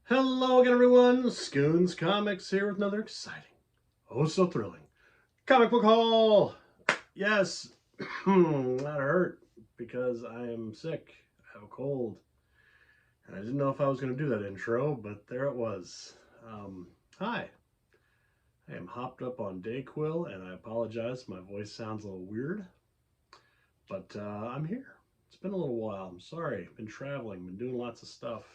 Hello again, everyone. Scoons Comics here with another exciting, oh so thrilling comic book haul. Yes, that hurt because I am sick. I have a cold, and I didn't know if I was going to do that intro, but there it was. Hi, I am hopped up on Dayquil, and I apologize. My voice sounds a little weird, but I'm here. It's been a little while. I'm sorry. I've been traveling, been doing lots of stuff.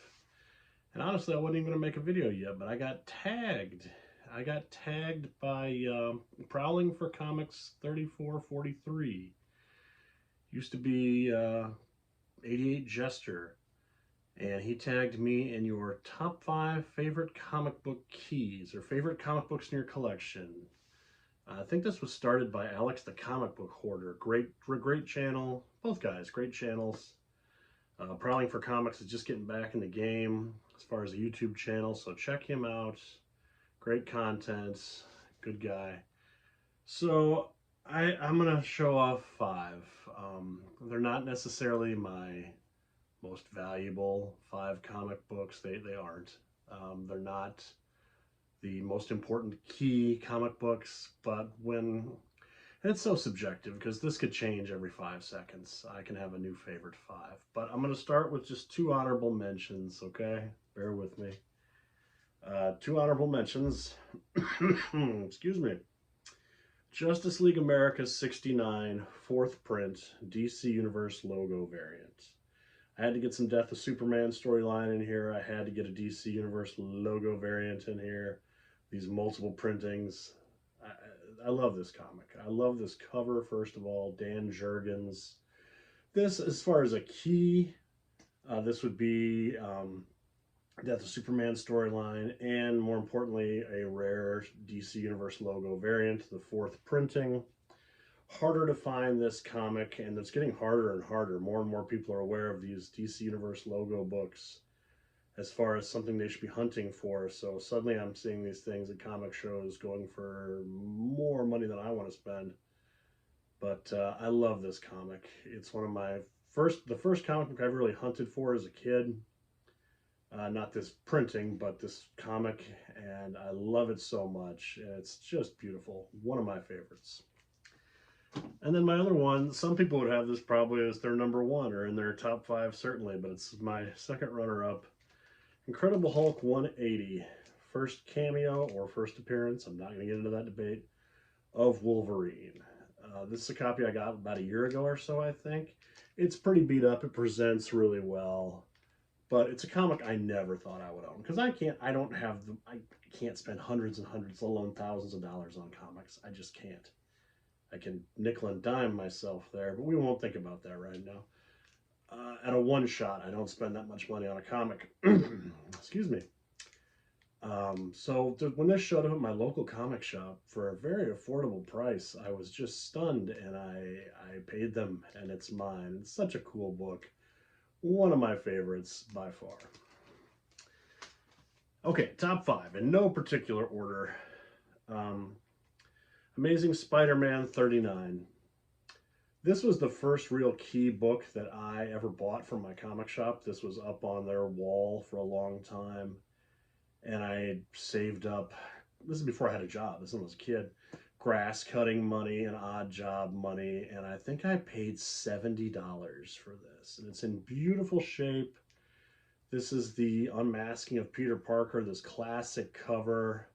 And honestly, I wasn't even going to make a video yet, but I got tagged. I got tagged by Prowling for Comics 3443. Used to be 88 Jester. And he tagged me in your top 5 favorite comic book keys or favorite comic books in your collection. I think this was started by Alex the Comic Book Hoarder. Great channel. Both guys, great channels. Prowling for Comics is just getting back in the game as far as a YouTube channel, so check him out. Great content, good guy. So I'm gonna show off 5. They're not necessarily my most valuable 5 comic books. They aren't. They're not the most important key comic books, but when and it's so subjective because this could change every 5 seconds. I can have a new favorite 5. But I'm going to start with just 2 honorable mentions, okay? Bear with me. 2 honorable mentions. Excuse me. Justice League America 69, 4th print, DC Universe logo variant. I had to get some Death of Superman storyline in here. I had to get a DC Universe logo variant in here. These multiple printings. I love this comic. I love this cover, first of all. Dan Jurgens. This, as far as a key, this would be Death of Superman storyline, and more importantly, a rare DC Universe logo variant, the 4th printing. Harder to find this comic, and it's getting harder and harder. More and more people are aware of these DC Universe logo books as far as something they should be hunting for. So suddenly I'm seeing these things at comic shows going for more money than I want to spend. But I love this comic. It's one of my the first comic book I ever really hunted for as a kid. Not this printing, but this comic, and I love it so much. It's just beautiful. One of my favorites. And then my other one, some people would have this probably as their number 1 or in their top 5 certainly, but it's my second runner-up. Incredible Hulk 180. First cameo or first appearance, I'm not going to get into that debate, of Wolverine. This is a copy I got about a year ago or so, I think. It's pretty beat up. It presents really well. But it's a comic I never thought I would own. Because I can't spend hundreds and hundreds, let alone thousands of dollars on comics. I just can't. I can nickel and dime myself there, but we won't think about that right now. At a one shot, I don't spend that much money on a comic. Excuse me. So when this showed up at my local comic shop for a very affordable price, I was just stunned, and I paid them, and it's mine. It's such a cool book. One of my favorites by far. Okay, top 5 in no particular order. Amazing Spider-Man 39. This was the first real key book that I ever bought from my comic shop. This was up on their wall for a long time, and I saved up. This is before I had a job. This one was a kid. Grass cutting money and odd job money, and I think I paid $70 for this. And it's in beautiful shape. This is the unmasking of Peter Parker, this classic cover.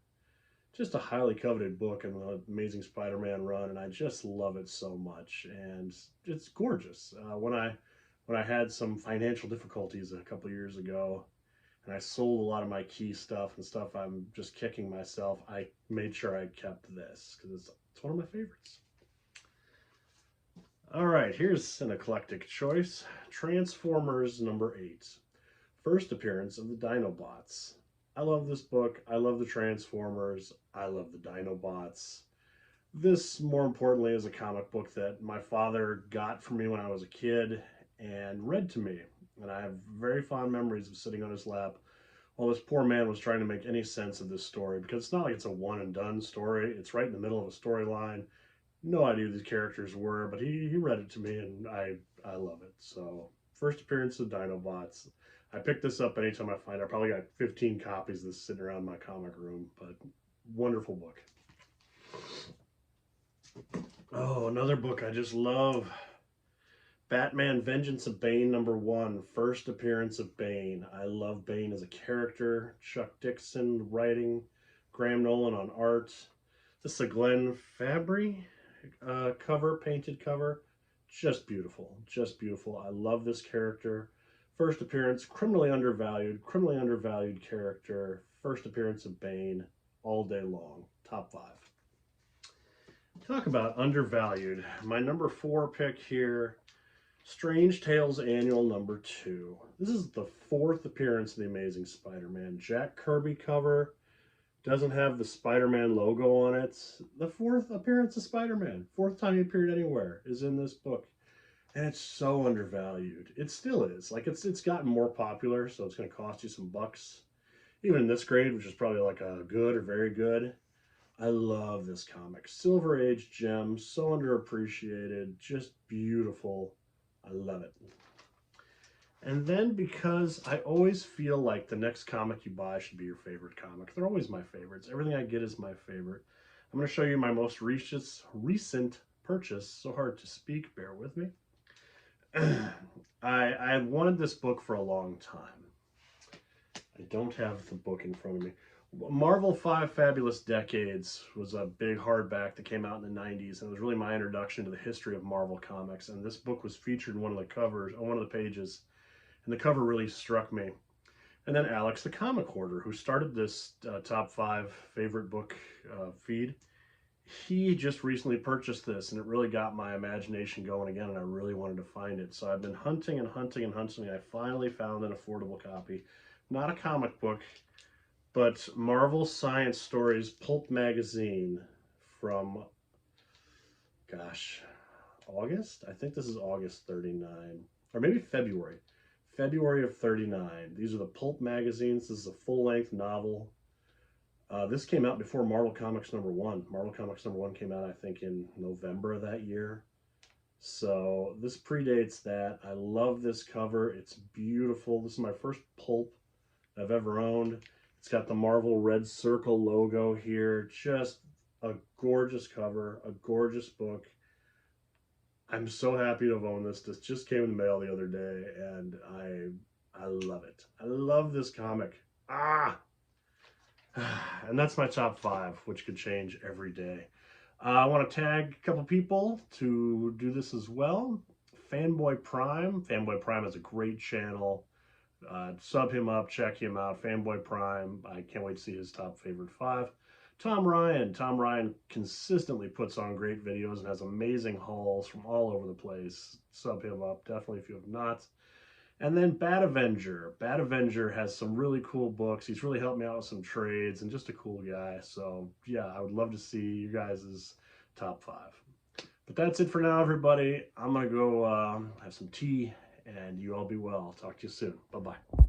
Just a highly coveted book in the Amazing Spider-Man run, and I just love it so much. And it's gorgeous. When I had some financial difficulties a couple years ago, and I sold a lot of my key stuff and stuff I'm just kicking myself, I made sure I kept this because it's one of my favorites. All right, here's an eclectic choice. Transformers number 8. First appearance of the Dinobots. I love this book. I love the Transformers. I love the Dinobots. This, more importantly, is a comic book that my father got for me when I was a kid and read to me. And I have very fond memories of sitting on his lap while this poor man was trying to make any sense of this story, because it's not like it's a one and done story. It's right in the middle of a storyline. No idea who these characters were, but he read it to me, and I love it. So, first appearance of Dinobots. I pick this up anytime I find it. I probably got 15 copies of this sitting around my comic room, but wonderful book. Oh, another book I just love. Batman Vengeance of Bane #1, first appearance of Bane. I love Bane as a character. Chuck Dixon writing, Graham Nolan on art. This is a Glenn Fabry cover, painted cover. Just beautiful, just beautiful. I love this character. First appearance, criminally undervalued character. First appearance of Bane, all day long. Top 5. Talk about undervalued. My #4 pick here, Strange Tales Annual #2. This is the 4th appearance of the Amazing Spider-Man. Jack Kirby cover. Doesn't have the Spider-Man logo on it. The 4th appearance of Spider-Man. 4th time he appeared anywhere is in this book. And it's so undervalued. It still is. Like, it's gotten more popular, so it's going to cost you some bucks. Even in this grade, which is probably like a good or very good. I love this comic. Silver Age gem, so underappreciated, just beautiful. I love it. And then, because I always feel like the next comic you buy should be your favorite comic. They're always my favorites. Everything I get is my favorite. I'm going to show you my most recent purchase. So hard to speak, bear with me. I wanted this book for a long time. I don't have the book in front of me. Marvel 5 Fabulous Decades was a big hardback that came out in the 90s, and it was really my introduction to the history of Marvel Comics. And this book was featured in one of the covers, on one of the pages, and the cover really struck me. And then Alex the Comic Hoarder, who started this top 5 favorite book feed, he just recently purchased this, and it really got my imagination going again, and I really wanted to find it. So I've been hunting and hunting and hunting. I finally found an affordable copy. Not a comic book, but Marvel Science Stories Pulp Magazine from, gosh, August? I think this is August 39, or maybe February. February of 39. These are the Pulp magazines. This is a full-length novel. This came out before Marvel Comics #1. Marvel Comics #1 came out, I think, in November of that year. So this predates that. I love this cover. It's beautiful. This is my first pulp I've ever owned. It's got the Marvel Red Circle logo here. Just a gorgeous cover, a gorgeous book. I'm so happy to have owned this. This just came in the mail the other day, and I love it. I love this comic. And that's my top 5, which could change every day. I want to tag a couple people to do this as well. Fanboy Prime. Fanboy Prime is a great channel. Sub him up, check him out. Fanboy Prime. I can't wait to see his top favorite 5. Tom Ryan. Tom Ryan consistently puts on great videos and has amazing hauls from all over the place. Sub him up, definitely, if you have not. And then Bat Avenger. Bat Avenger has some really cool books. He's really helped me out with some trades and just a cool guy. So yeah, I would love to see you guys' top 5. But that's it for now, everybody. I'm going to go have some tea, and you all be well. Talk to you soon. Bye-bye.